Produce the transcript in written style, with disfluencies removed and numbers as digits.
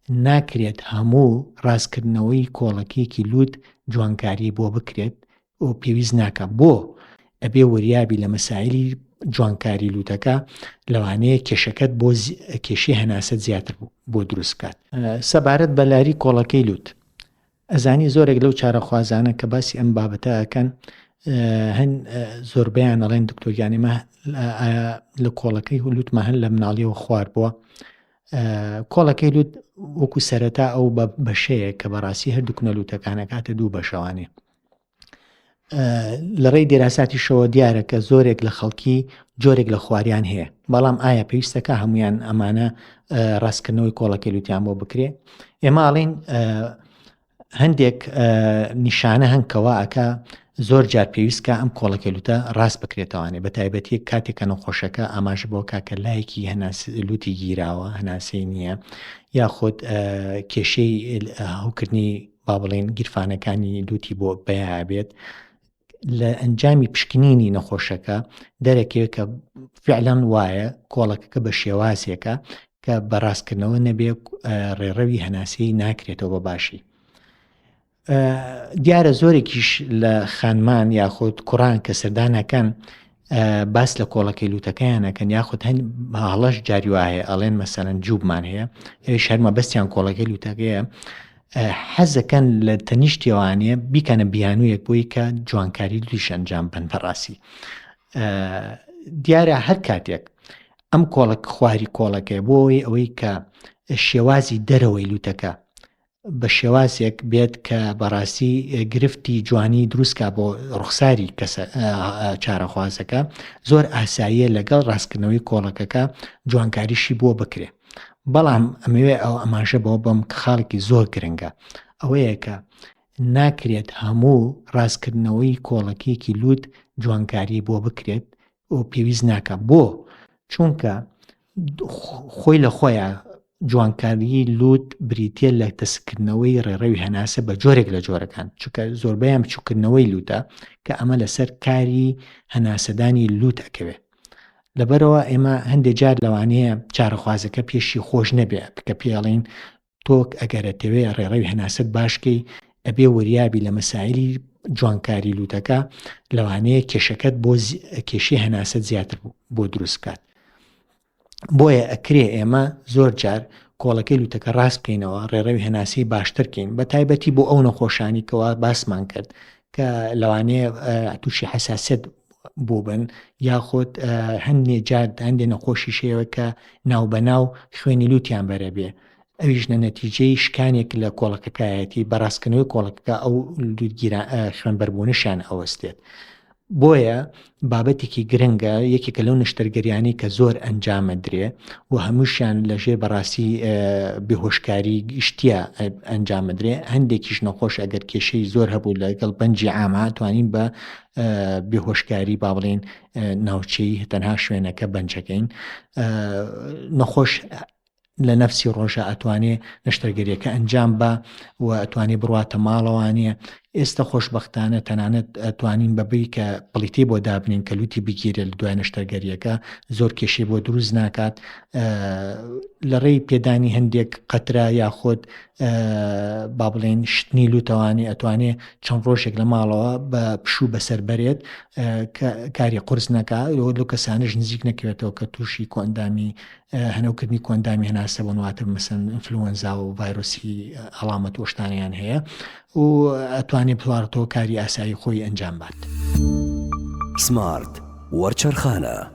ناکرێت هەموو ڕاستکردنەوەی کۆڵەکێکی لووت جوانکاری بۆ بکرێت و پێویست ناکە بۆ ئەبێ وەریابی لە مەسایلی جوانکاری لووتەکە لەوانەیە کێشەکەت بۆ کێشی هەناسەت زیاتر بۆ دروستکات. سەبارەت بە لاری کۆڵەکەی لووت ئەزانی زۆرێک لەو چارەخوازانە کە باسی ئەم بابەتە ئەکەن هەن زۆربیان ئەڵێن دکتۆریانێمە لە کۆڵەکەی لووتمە هەن لە مناڵیەوە خوار بووە. کۆڵەکەی لووت وەکو سەرەتا ئەو بەشەیە کە بەڕاستی هەردوو کنەلووتەکانە کاتە دوو بەشەوانێ. لە ڕێی دێراساتیشەوە دیارە کە زۆرێک لە خەڵکی جۆرێک لە خواریان هەیە، بەڵام ئایا پێویستەکە هەمویان ئەمانە ڕاستکردنەوەی کۆڵەکەی لووتیان بۆ بکرێ؟ ئێمە ئاڵین هەندێک نیشانە هەنکەوە ئەکە زۆر جار پێویستکە ئەم کۆڵەکەی لوتە ڕاست بکرێتەوەوانێ بە تایبەتی کاتێکە نەخۆشەکە ئاماژ بۆ کاکە لایەکی لوتی گیراوە هەناسەی نییە یاخود کێشەی هەوکردنی با بڵێن گیرفانەکانی لوتی بۆ بەیە بێت لە ئەنجامی پشکنینی نەخۆشەکە دەرەکەوێت کە فعلەن وایە کۆڵەکەکە بە شێوازێکە کە بەڕاستکردنەوە نەبێ ڕێڕەوی هەناسەی ناکرێتەوە بە باشی. دیارە زۆرێکیش لە خانمان یاخود کوڕان کە سەردانەکەن باس لە کۆڵەکەی لووتەکەیانەکەن یاخود هەند هەڵەش جاری وایە ئەڵێن مەسەلەن جووبمان هەیە ئێوەی شەرمە بەستیان کۆڵەکەی لووتەکەیە حەزەکەن لە تەنیشتیوانەیە بیکەنە بیانوویەک بۆی کە جوانکاری دویش ئەنجام بن بەڕاستی. دیارە هەر کاتێک ئەم خواری کۆڵەکەی بۆی ئەوەی کە شێوازی دەرەوەی لووتەکە بە شێوازێک بێت کە بەڕاستی گرفتی جوانی دروستکە بۆ ڕوخساری چارەخوازەکە زۆر ئاساییە لەگەڵ ڕاستکردنەوەی کۆڵەکەکە جوانکاریشی بۆ بکرێ. بەڵام ئەمەوێ ئەو ئەماژە بۆ بەم خاڵێکی زۆر گرنگە ئەوەیە کە ناکرێت هەموو ڕاستکردنەوەی کۆڵەکێکی لووت جوانکاری بۆ بکرێت و پێویست ناکە بۆ چونکە خۆی لە خۆیان جوانکاری لووت بریتە لە تەسکردنەوەی ڕێڕەوی هەناسە بە جۆرێک لە جۆرەکان چونکە زۆربەیان بچووکردنەوەی لووتە کە ئەمە لەسەر کاری هەناسەدانی لووت ئەکەوێت. لەبەرەوە ئێمە هەندێک جار لەوانەیە چارەخوازەکە پێشی خۆش نەبێت کە پێڵین تۆک ئەگەرەتەوێ ڕێڕەوی هەناسەت باشکەی ئەبێ وەریابی لە مەسایلی جوانکاری لووتەکە لەوانەیە کێشەکەت بۆ کێشی هەناسەت زیاتر بۆ دروستکات. بۆیە ئەکرێ ئێمە زۆر جار کۆڵەکەی لووتەکە ڕاست بکەینەوە ڕێڕەوی هەناسی باشترکەین بە تایبەتی بۆ ئەو نەخۆشانی کەوا باسمان کرد کە لەوانەیە تووشی حەساسیەت بۆ بن یاخود هەندێک جار هەندێک نەخۆشی شێوە کە ناوبەناو خوێنی لووتیان بەرە بێ ئەویش لە نەتیجەی شکانێک لە کۆڵەکەکایەتی بەڕاستکردنەوەی کۆڵەکەکە ئەو خوێنبەربوونیشان ئەوەستێت. بۆیە بابەتێکی گرنگە یەکێکە لەو نیشتەرگەریانی کە زۆر ئەنجامە درێ و هەمووشیان لەژێر بەڕاستی بێهۆشکاری گشتیە ئەنجامە درێ. هەندێکیش نەخۆش ئەگەر کێشەی زۆر هەبوو لەگەڵ بەنجی عامە توانین بە بێهۆشکاری با بڵێن ناوچەی تەنها شوێنەکە بەنجەکەین. نەخۆش لە نەفسی ڕۆژە ئەتوانێ نەشتەرگەریەکە ئەنجام بە و ئەتوانێ بڕواتە ماڵەوانە. ئێستا خۆشبەختانە تەنانەت ئەتوانین بەبێ کە پڵیتی بۆ دابنین کە لوتی بگیرێت لە دوای نەشتەرگەریەکە زۆر کێشەی بۆ دروست ناکات. لە ڕێی پێدانی هەندێک قەترا یاخود با بڵێن شتنی لوتەوانی ئەتوانێ چەند ڕۆژێک لە ماڵەوە بە پشوو بەسەر بەرێت کاری قرس نەکا لەو کەسانش نزیک نەکەوێتەوە کە تووشی کۆندامی هەنەوکردنی کۆندامی هەناسە بۆنواتە مەسەن ئینفلوەنزا و ڤایرۆسی هەڵامەت وەشتانیان هەیە و ئەتوانێت بڵارەتەوە کاری ئاسایی خۆی ئەنجام بات. سمارت وەرچەرخانە